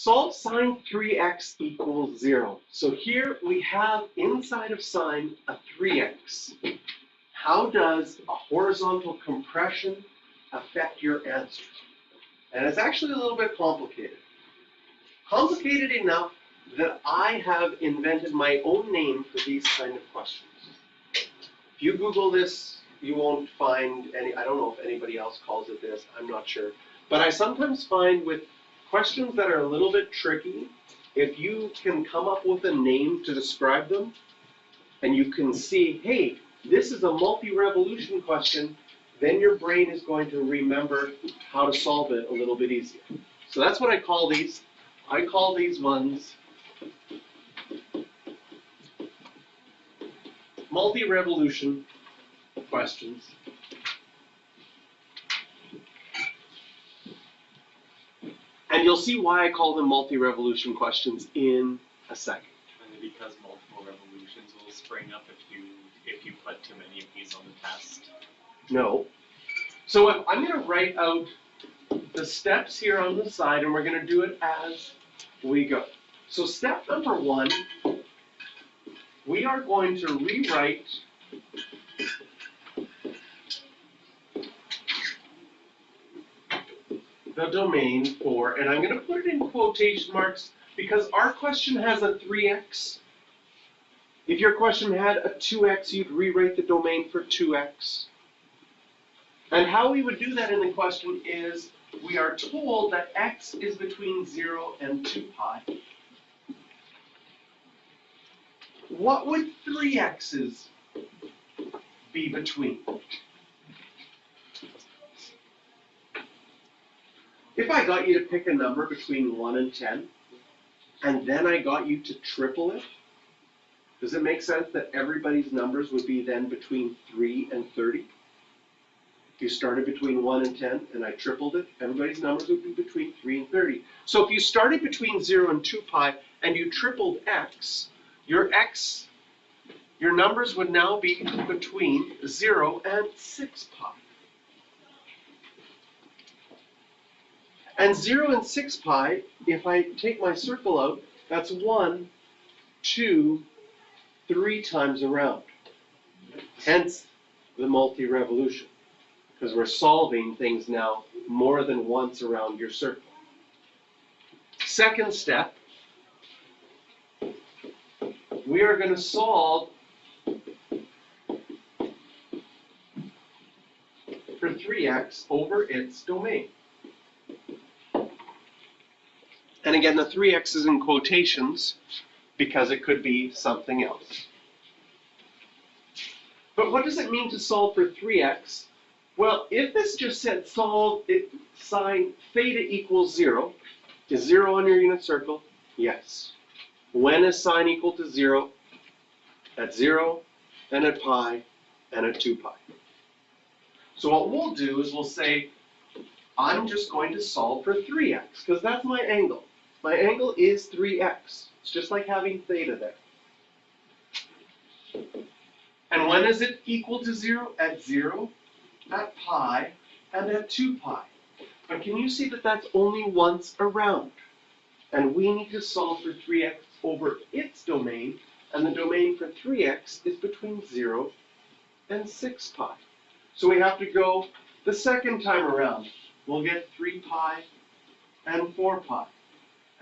Solve sine 3x equals 0. So here we have inside of sine a 3x. How does a horizontal compression affect your answer? And it's actually a little bit complicated. Complicated enough that I have invented my own name for these kind of questions. If you Google this, you won't find any, I don't know if anybody else calls it this, I'm not sure. But I sometimes find with questions that are a little bit tricky, if you can come up with a name to describe them, and you can see, hey, this is a multi-revolution question, then your brain is going to remember how to solve it a little bit easier. So that's what I call these. I call these ones multi-revolution questions. And you'll see why I call them multi-revolution questions in a second. And because multiple revolutions will spring up if you put too many of these on the test. No. So if I'm going to write out the steps here on the side, and we're going to do it as we go. So step number 1, we are going to rewrite the domain for, and I'm going to put it in quotation marks because our question has a 3x. If your question had a 2x, you'd rewrite the domain for 2x. And how we would do that in the question is, we are told that x is between 0 and 2 pi. What would 3x's be between? If I got you to pick a number between 1 and 10, and then I got you to triple it, does it make sense that everybody's numbers would be then between 3 and 30? If you started between 1 and 10, and I tripled it, everybody's numbers would be between 3 and 30. So if you started between 0 and 2 pi, and you tripled x, your numbers would now be between 0 and 6 pi. And 0 and 6 pi, if I take my circle out, that's 1, 2, 3 times around. Hence the multi-revolution, because we're solving things now more than once around your circle. Second step, we are going to solve for 3x over its domain. And again, the 3x is in quotations because it could be something else. But what does it mean to solve for 3x? Well, if this just said solve it, sine theta equals 0, is 0 on your unit circle? Yes. When is sine equal to 0? At 0, and at pi, and at 2 pi. So what we'll do is we'll say, I'm just going to solve for 3x, because that's my angle. My angle is 3x. It's just like having theta there. And when is it equal to 0? At 0, at pi, and at 2 pi. But can you see that that's only once around? And we need to solve for 3x over its domain, and the domain for 3x is between 0 and 6 pi. So we have to go the second time around. We'll get 3 pi and 4 pi.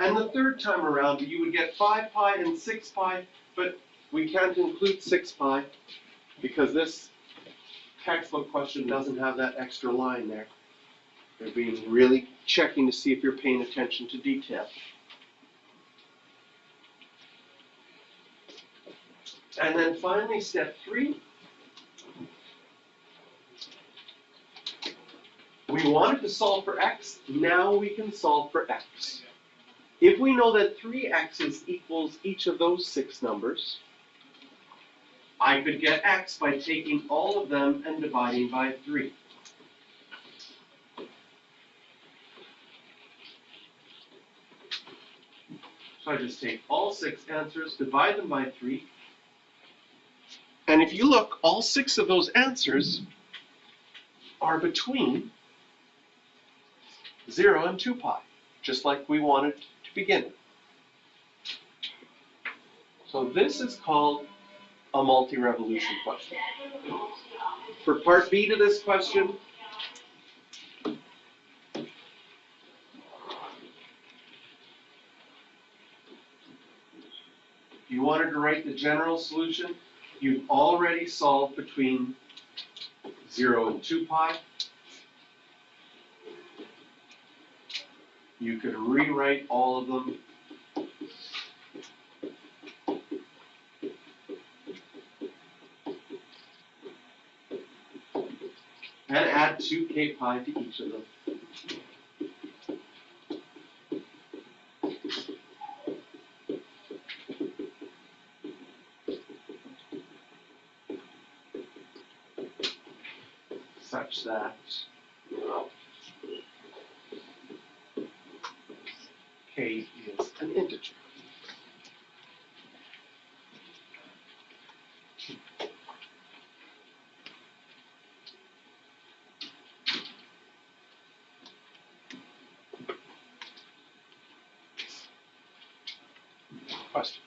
And the third time around, you would get 5 pi and 6 pi, but we can't include 6 pi because this textbook question doesn't have that extra line there. They're being really checking to see if you're paying attention to detail. And then finally, step 3. We wanted to solve for x, now we can solve for x. If we know that 3x's equals each of those 6 numbers, I could get x by taking all of them and dividing by 3. So I just take all 6 answers, divide them by 3, and if you look, all 6 of those answers are between 0 and 2 pi, just like we wanted to begin with. So this is called a multi-revolution question. For part B to this question, if you wanted to write the general solution, you've already solved between 0 and 2 pi. You could rewrite all of them and add 2k pi to each of them. Such that k is an integer. Question?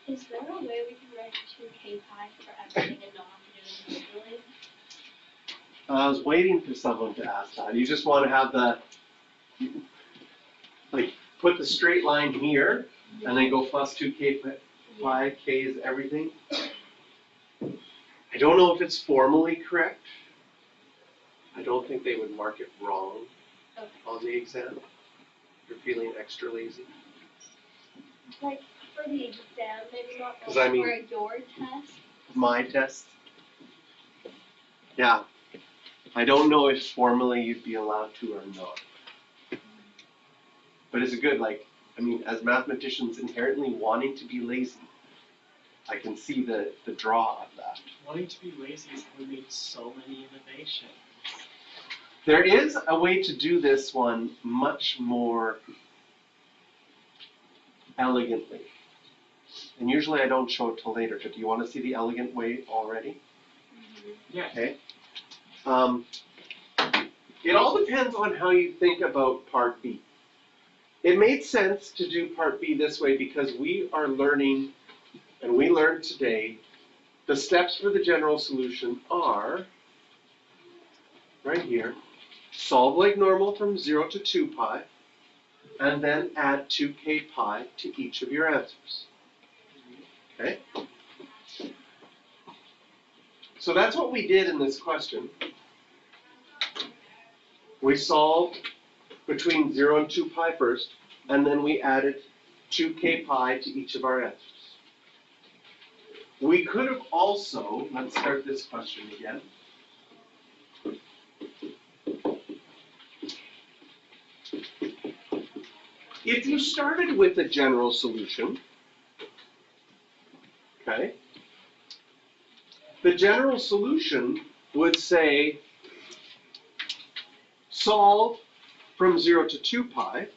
Is there a way we can write 2k pi for everything and not have to do it individually? I was waiting for someone to ask that. You just want to have the, like, put the straight line here, and then go plus 2k pi, k is everything. I don't know if it's formally correct. I don't think they would mark it wrong Okay. on the exam. You're feeling extra lazy. Like for the exam, maybe not 'Cause I mean- for your test. My test. Yeah. I don't know if formally you'd be allowed to or not. But it's a good, like, I mean, as mathematicians inherently wanting to be lazy, I can see the draw of that. Wanting to be lazy is how we made so many innovations. There is a way to do this one much more elegantly. And usually I don't show it till later, but do you want to see the elegant way already? Yeah. Okay. It all depends on how you think about part B. It made sense to do part B this way because we are learning, and we learned today, the steps for the general solution are, right here, solve like normal from 0 to 2 pi, and then add 2k pi to each of your answers. Okay? So that's what we did in this question. We solved between 0 and 2 pi first, and then we added 2k pi to each of our answers. We could have also, let's start this question again. If you started with a general solution, okay, the general solution would say solve from 0 to 2 pi,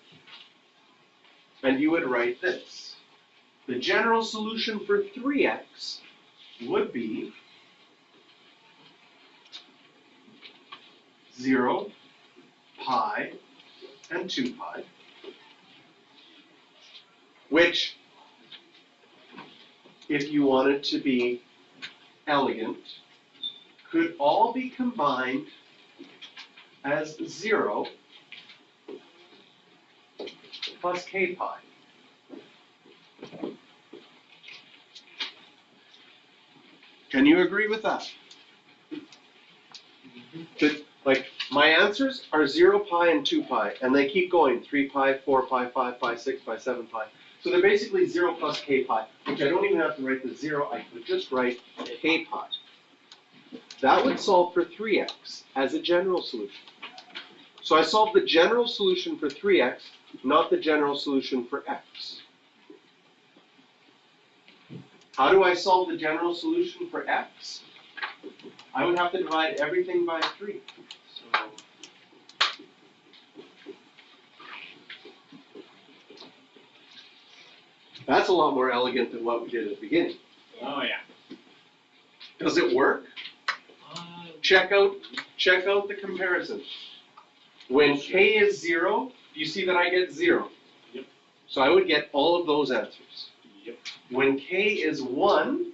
and you would write this. The general solution for 3x would be 0, pi, and 2 pi, which, if you wanted to be elegant, could all be combined as 0 plus k pi. Can you agree with that? That, like, my answers are 0 pi and 2 pi, and they keep going, 3 pi, 4 pi, 5 pi, 6 pi, 7 pi. So they're basically 0 plus k pi, which I don't even have to write the 0, I could just write k pi. That would solve for 3x as a general solution. So I solved the general solution for 3x, not the general solution for x. How do I solve the general solution for x? I would have to divide everything by 3. So that's a lot more elegant than what we did at the beginning. Oh yeah. Does it work? Check out the comparison. When k is 0, you see that I get 0. Yep. So I would get all of those answers. Yep. When k is 1,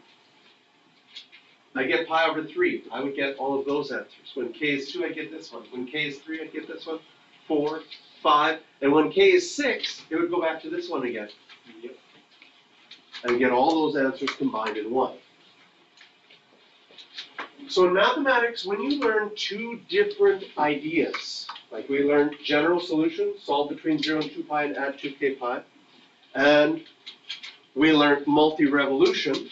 I get pi over 3. I would get all of those answers. When k is 2, I get this one. When k is 3, I get this one. 4, 5, and when k is 6, it would go back to this one again. Yep. And get all those answers combined in one. So in mathematics, when you learn two different ideas, like we learned general solution, solve between 0 and 2 pi and add 2k pi, and we learned multi-revolution,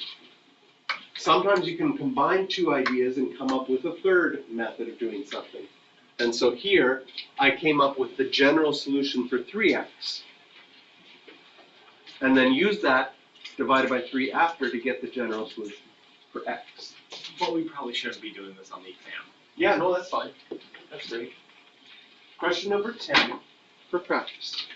sometimes you can combine two ideas and come up with a third method of doing something. And so here, I came up with the general solution for 3x. And then use that divided by 3 after to get the general solution for x. But we probably shouldn't be doing this on the exam. Yeah, no, that's fine. That's great. Question number 10 for practice.